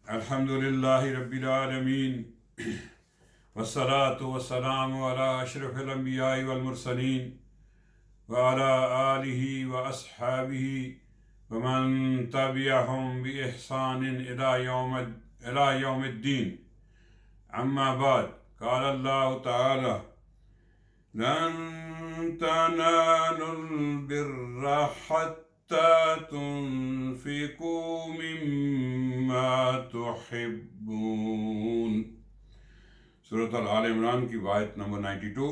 अल्हम्दुलिल्लाहि रब्बिल आलमीन वस्सलातु वस्सलामु अला अशरफिल अंबियाइ वल मुरसलीन व अला आलिहि व अस्हाबिहि व मन तबिअहुम बि इहसानिन इला यौमिद्दीन। अम्मा बाद, क़ाल अल्लाहु तआला लन तनालुल बिर्रा हत्ता तुनफिकू मिम्मा तुहिब्बून। सूरत आल इमरान की आयत नंबर 92।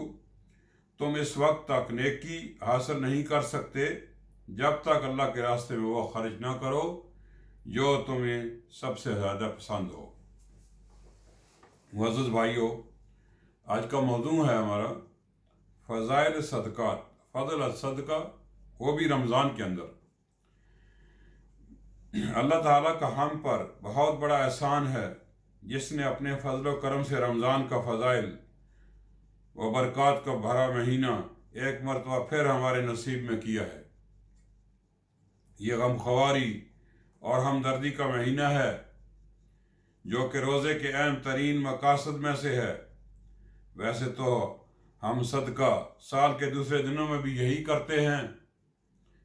तुम इस वक्त तक नेकी हासिल नहीं कर सकते जब तक अल्लाह के रास्ते में वो खर्च ना करो जो तुम्हें सबसे ज़्यादा पसंद हो। मुअज़्ज़ज़ भाइयों, आज का मौजू है हमारा फ़ज़ाइल सदक़ात, फ़ज़ल सदका, वो भी रमज़ान के अंदर। अल्लाह ताला का हम पर बहुत बड़ा एहसान है जिसने अपने फजल व करम से रमज़ान का फ़ज़ाइल व बरक़ात का भरा महीना एक मरतबा फिर हमारे नसीब में किया है। ये गमख़वारी और हमदर्दी का महीना है जो कि रोज़े के अहम तरीन मकासद में से है। वैसे तो हम सदका साल के दूसरे दिनों में भी यही करते हैं,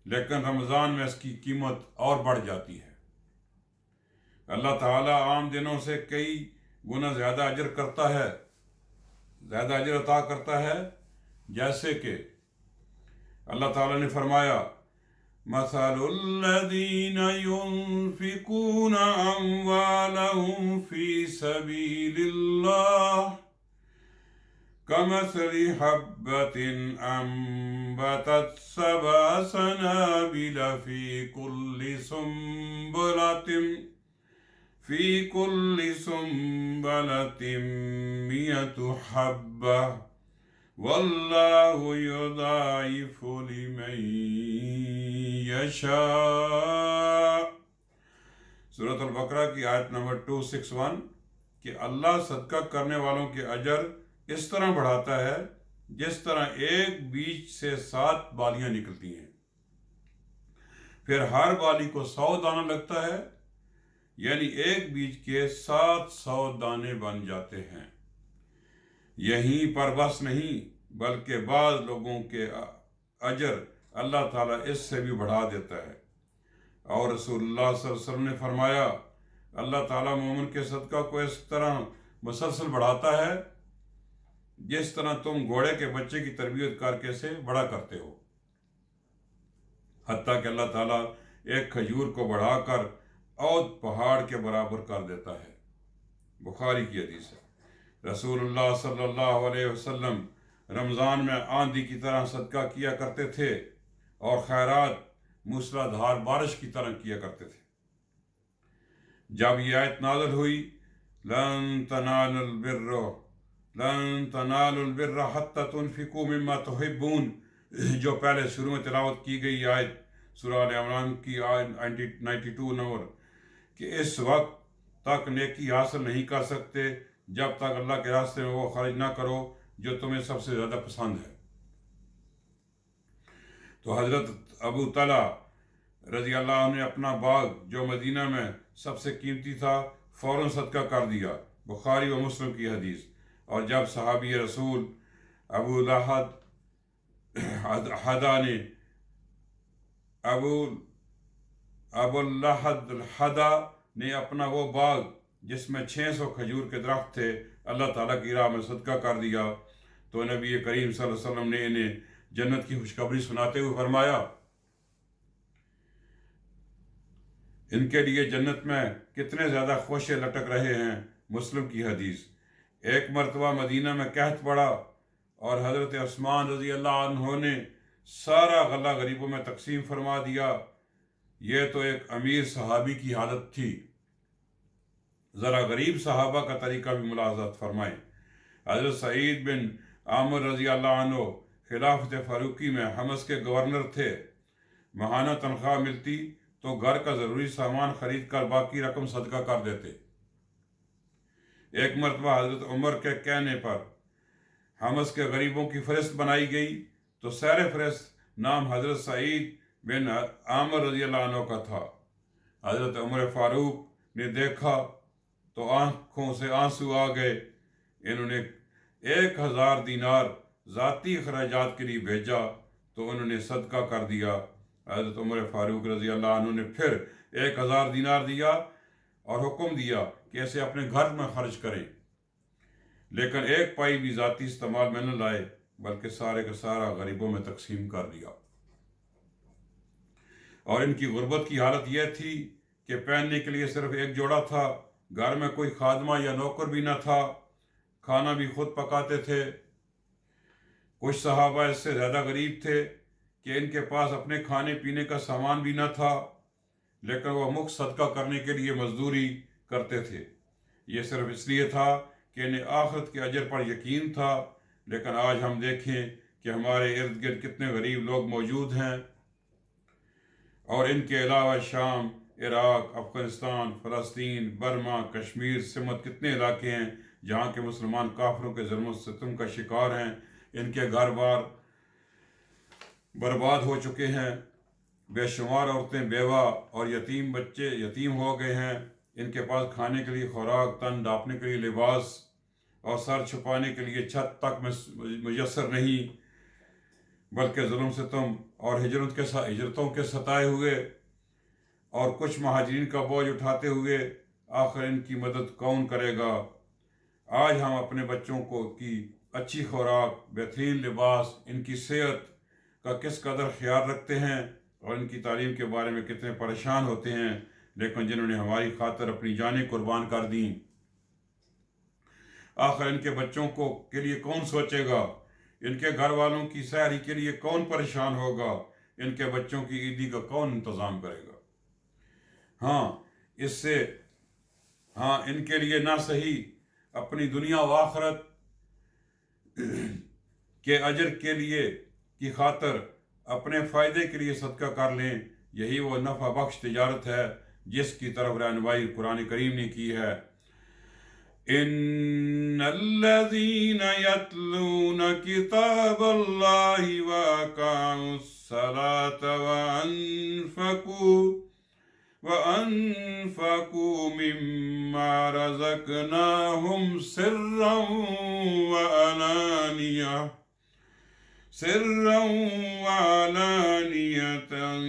लेकिन रमज़ान में इसकी कीमत और बढ़ जाती है। अल्लाह ताला आम दिनों से कई गुना ज़्यादा अजर अता करता है। जैसे कि अल्लाह ताला ने फरमाया, मसलुल्लज़ीना युनफ़िक़ूना अम्वालहुम फ़ी सबीलिल्लाह कमसली हब्बतिन अम्बतत सबअ सनाबिल फ़ी कुल्लि सुंबलतिन मियतु हब्बा वल्लाहु युज़ाइफ़ु लिमन यशा। सूरत अल-बकरा की आयत नंबर 261 कि अल्लाह सदका करने वालों के अजर इस तरह बढ़ाता है जिस तरह एक बीज से 7 बालियां निकलती हैं, फिर हर बाली को 100 दाना लगता है, यानी एक बीज के 700 दाने बन जाते हैं। यहीं पर बस नहीं, बल्कि बाज़ लोगों के अजर अल्लाह ताला इससे भी बढ़ा देता है। और रसूलुल्लाह सल्लल्लाहु अलैहि वसल्लम ने फरमाया, अल्लाह ताला मोमिन के सदका को इस तरह मुसलसल बढ़ाता है जिस तरह तुम घोड़े के बच्चे की तरबियत करके से बड़ा करते हो। हत्ता कि अल्लाह ताला एक खजूर को बढ़ाकर और पहाड़ के बराबर कर देता है। बुखारी की हदीस है। रसूलुल्लाह सल्लल्लाहु अलैहि वसल्लम रमज़ान में आंधी की तरह सदका किया करते थे और खैरात मूसलाधार बारिश की तरह किया करते थे। जब यह आयत नाज़िल हुई, लन तनालुल बिर्रा हत्ता तुनफिकू मिम्मा तुहिब्बून, जो पहले शुरू में तिलावत की गई आयत सूरह आल इमरान की आयत 92 नंबर, कि इस वक्त तक नेकी हासिल नहीं कर सकते जब तक अल्लाह के रास्ते में वो खर्च ना करो जो तुम्हें सबसे ज़्यादा पसंद है। तो हज़रत अबू तला रज़ी अल्लाह अन्हु ने अपना बाग जो मदीना में सबसे कीमती था फ़ौरन सदका कर दिया। बुखारी व मुस्लिम की हदीस। और जब सहाबी रसूल अबू लहद हदा ने अपना वो बाग जिसमें 600 खजूर के दरख्त थे अल्लाह ताला की राह में सदका कर दिया, तो नबी करीम सल्लल्लाहु अलैहि वसल्लम ने इन्हें जन्नत की खुशखबरी सुनाते हुए फरमाया, इनके लिए जन्नत में कितने ज़्यादा खोशे लटक रहे हैं। मुस्लिम की हदीस। एक मरतबा मदीना में कहत पड़ा और हज़रत उस्मान रज़ी अल्लाह अन्हु ने सारा गला गरीबों में तकसीम फरमा दिया। यह तो एक अमीर सहाबी की हालत थी। ज़रा गरीब सहाबा का तरीका भी मुलाहज़त फरमाएं। हज़रत सईद बिन आमिर रज़ी अल्लाह अन्हु खिलाफत फ़ारूकी में हमस के गवर्नर थे। माहाना तनख्वाह मिलती तो घर का ज़रूरी सामान खरीद कर बाकी रकम सदका कर देते। एक मरतबा हज़रत उमर के कहने पर हमस के गरीबों की फ़हरिस्त बनाई गई तो सैर फ़हरिस्त नाम हज़रत सईद बिन आमिर रज़ी अल्लाह अन्हु का था। हज़रत उमर फ़ारूक ने देखा تو आंखों से आंसू आ गए। इन्होंने 1000 दीनार ज़ाती अखराजात के लिए भेजा तो उन्होंने सदका कर दिया। हज़रत उमर फ़ारूक रज़ी अल्लाह अन्हु ने फिर 1000 दीनार दिया और हुक्म दिया कि ऐसे अपने घर में खर्च करें, लेकिन एक पाई भी ज़ाती इस्तेमाल में न लाए, बल्कि सारे का सारा गरीबों में तकसीम कर दिया। और इनकी गुर्बत की हालत यह थी कि पहनने के लिए सिर्फ एक जोड़ा था, घर में कोई खादमा या नौकर भी न था, खाना भी खुद पकाते थे। कुछ सहाबा इससे ज़्यादा गरीब थे कि इनके पास अपने खाने पीने का सामान भी न था, लेकिन वह मुफ्त सदका करने के लिए मजदूरी करते थे। ये सिर्फ इसलिए था कि इन्हें आखिरत के अजर पर यकीन था। लेकिन आज हम देखें कि हमारे इर्द गिर्द कितने गरीब लोग मौजूद हैं, और इनके अलावा शाम, इराक़, अफ़गानिस्तान, फ़लस्तीन, बर्मा, कश्मीर, सिमत कितने इलाके हैं जहाँ के मुसलमान काफिरों के ज़ुल्म सितम का शिकार हैं। इनके घर बार बर्बाद हो चुके हैं, बेशुमार औरतें बेवा और यतीम बच्चे यतीम हो गए हैं। इनके पास खाने के लिए खुराक, तन ढांपने के लिए लिबास और सर छुपाने के लिए छत तक मुयस्सर नहीं, बल्कि ज़ुल्म सितम और हिजरतों के सताए हुए और कुछ महाजरीन का बोझ उठाते हुए आखिर इनकी मदद कौन करेगा। आज हम अपने बच्चों को की अच्छी खुराक, बेहतरीन लिबास, इनकी सेहत का किस कदर ख्याल रखते हैं और इनकी तालीम के बारे में कितने परेशान होते हैं, लेकिन जिन्होंने हमारी खातिर अपनी जानें कुर्बान कर दी, आखिर इनके बच्चों को के लिए कौन सोचेगा? इनके घर वालों की सहरी के लिए कौन परेशान होगा? इनके बच्चों की ईदी का कौन इंतज़ाम करेगा? इनके लिए ना सही अपनी दुनिया व आखिरत के अजर के लिए की खातिर अपने फ़ायदे के लिए सदका कर लें। यही वो नफ़ा बख्श तिजारत है जिसकी तरफ रहनुमाई कुरान करीम ने की है। इन्नल्लज़ीन यतलून किताबल्लाहि व अक़ामुस्सलात व अनफ़क़ू मिम्मा रज़क़नाहुम सिर्रन व अलानियतन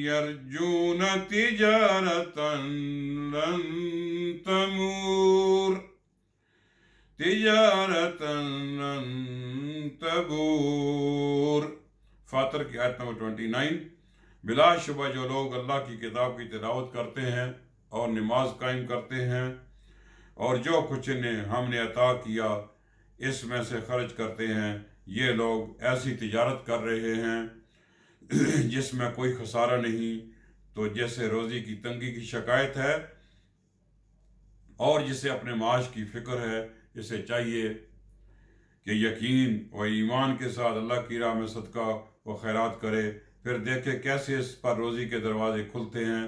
यरजून तिजारतन लन तबूर। फातर की आयत नंबर 29। बिलाशुबा जो लोग अल्लाह की किताब की तिलावत करते हैं और नमाज कायम करते हैं और जो कुछ इन्हें हमने अता किया इसमें से खर्च करते हैं, ये लोग ऐसी तिजारत कर रहे हैं जिसमें कोई खसारा नहीं। तो जैसे रोज़ी की तंगी की शिकायत है और जिसे अपने माश की फ़िक्र है, इसे चाहिए कि यकीन व ईमान के साथ अल्लाह की राह में सदका व खैरात करे, फिर देखे कैसे इस पर रोज़ी के दरवाज़े खुलते हैं।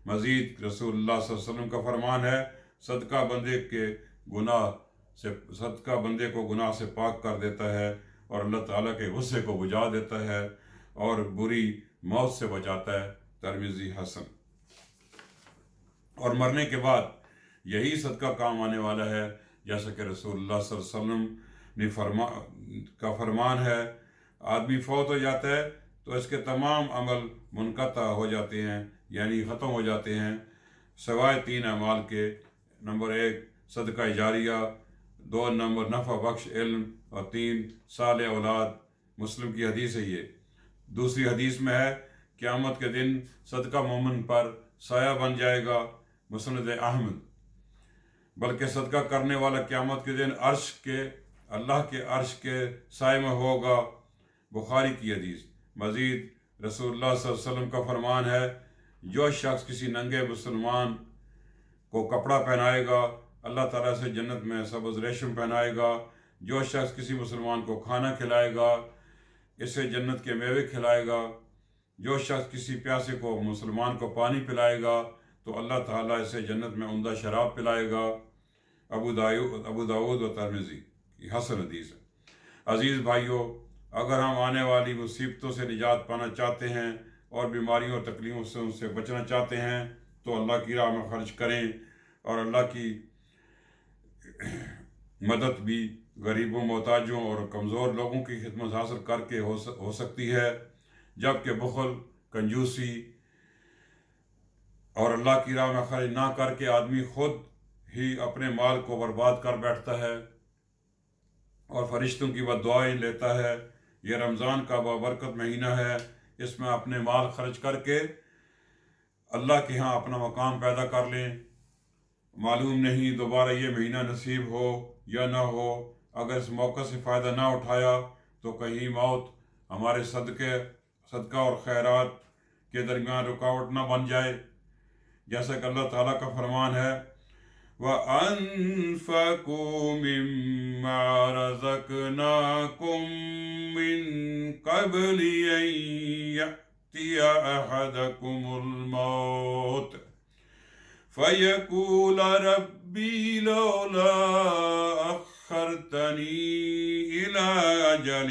मज़ीद रसूलुल्लाह सल्लल्लाहु अलैहि वसल्लम का फरमान है, सदका बंदे को गुनाह से पाक कर देता है और अल्लाह ताला के गुस्से को बुझा देता है और बुरी मौत से बचाता है। तिरमिज़ी हसन। और मरने के बाद यही सदका काम आने वाला है, जैसा कि रसूलुल्लाह सल्लल्लाहु अलैहि वसल्लम का फरमान है, आदमी फौत हो जाता है तो इसके तमाम अमल मुनक़ता हो जाते हैं, यानी ख़त्म हो जाते हैं, सवाए 3 अमाल के। नंबर 1 सदका जारिया, 2 नंबर नफ़ा बख्श इल्म और 3 साल औलाद। मुस्लिम की हदीस है ये। दूसरी हदीस में है, क़यामत के दिन सदका मोमिन पर साया बन जाएगा। मुस्नद अहमद। बल्कि सदका करने वाला क़यामत के दिन अल्लाह के अर्श के साए में होगा। बुखारी की हदीस। मज़ीद रसूलुल्लाह सल्लल्लाहु अलैहि वसल्लम का फरमान है, जो शख्स किसी नंगे मुसलमान को कपड़ा पहनाएगा अल्लाह ताला से जन्नत में सब्ज़ रेशम पहनाएगा। जो शख्स किसी मुसलमान को खाना खिलाएगा इसे जन्नत के मेवे खिलाएगा। जो शख्स किसी प्यासे को मुसलमान को पानी पिलाएगा तो अल्लाह ताला इसे जन्नत में उम्दा शराब पिलाएगा। अबू दाऊद व तिरमिज़ी की हसन हदीस है। अज़ीज़ भाइयों, अगर हम आने वाली मुसीबतों से निजात पाना चाहते हैं और बीमारियों और तकलीफ़ों से उनसे बचना चाहते हैं तो अल्लाह की राह में खर्च करें और अल्लाह की مدد بھی غریبوں، محتاجوں اور کمزور لوگوں کی خدمت حاصل کر کے ہو سکتی ہے، جبکہ بخل، کنجوسی اور اللہ کی راہ میں خرچ نہ کر کے آدمی خود ہی اپنے مال کو برباد کر بیٹھتا ہے اور فرشتوں کی بد دعائیں لیتا ہے۔ یہ رمضان کا بابرکت مہینہ ہے، اس میں اپنے مال خرچ کر کے اللہ کے ہاں اپنا مقام پیدا کر لیں۔ معلوم نہیں دوبارہ یہ مہینہ نصیب ہو یا نہ ہو، اگر اس موقع سے فائدہ نہ اٹھایا تو کہیں موت ہمارے صدقہ اور خیرات کے درمیان رکاوٹ نہ بن جائے، جیسا کہ اللہ تعالیٰ کا فرمان ہے وَأَنفِقُوا مِمَّا رَزَقْنَاكُم مِّن قَبْلِ أَن يَأْتِيَ أَحَدَكُمُ الْمَوْتُ فَيَقُولَ رَبِّي لَوْلَا أَخَّرْتَنِي إِلَىٰ أَجَلٍ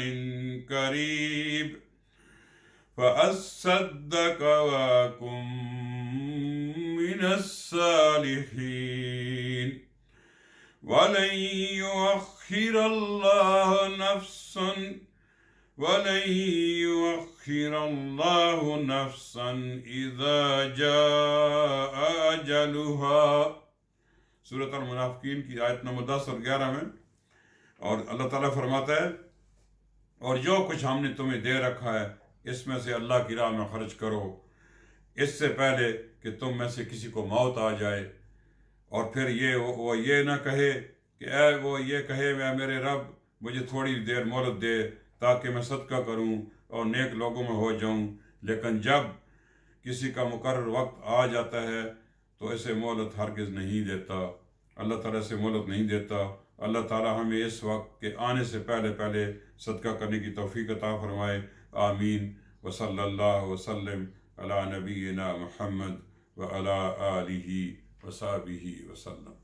قَرِيبٍ فَأَصَّدَّقَ وَأَكُن مِّنَ الصَّالِحِينَ وَلَن يُؤَخِّرَ اللَّهُ نَفْسًا إِذَا جَاءَ أَجَلُهَا۔ سورۃ المنافقین کی آیت نمبر 10 اور 11 میں، اور اللہ تعالیٰ فرماتا ہے اور جو کچھ ہم نے تمہیں دے رکھا ہے اس میں سے اللہ کی راہ میں خرچ کرو، اس سے پہلے کہ تم میں سے کسی کو موت آ جائے، اور پھر وہ یہ نہ کہے کہ وہ یہ کہے میرے رب مجھے تھوڑی دیر مہلت دے تاکہ میں صدقہ کروں اور نیک لوگوں میں ہو جاؤں، لیکن جب کسی کا مقرر وقت آ جاتا ہے تو اسے مہلت ہرگز نہیں دیتا، اللہ تعالیٰ سے مہلت نہیں دیتا۔ اللہ تعالیٰ ہمیں اس وقت کے آنے سے پہلے صدقہ کرنے کی توفیق عطا فرمائے، آمین۔ وصلی اللہ وسلم علی نبینا محمد وعلی آلہ وصحبہ وسلم۔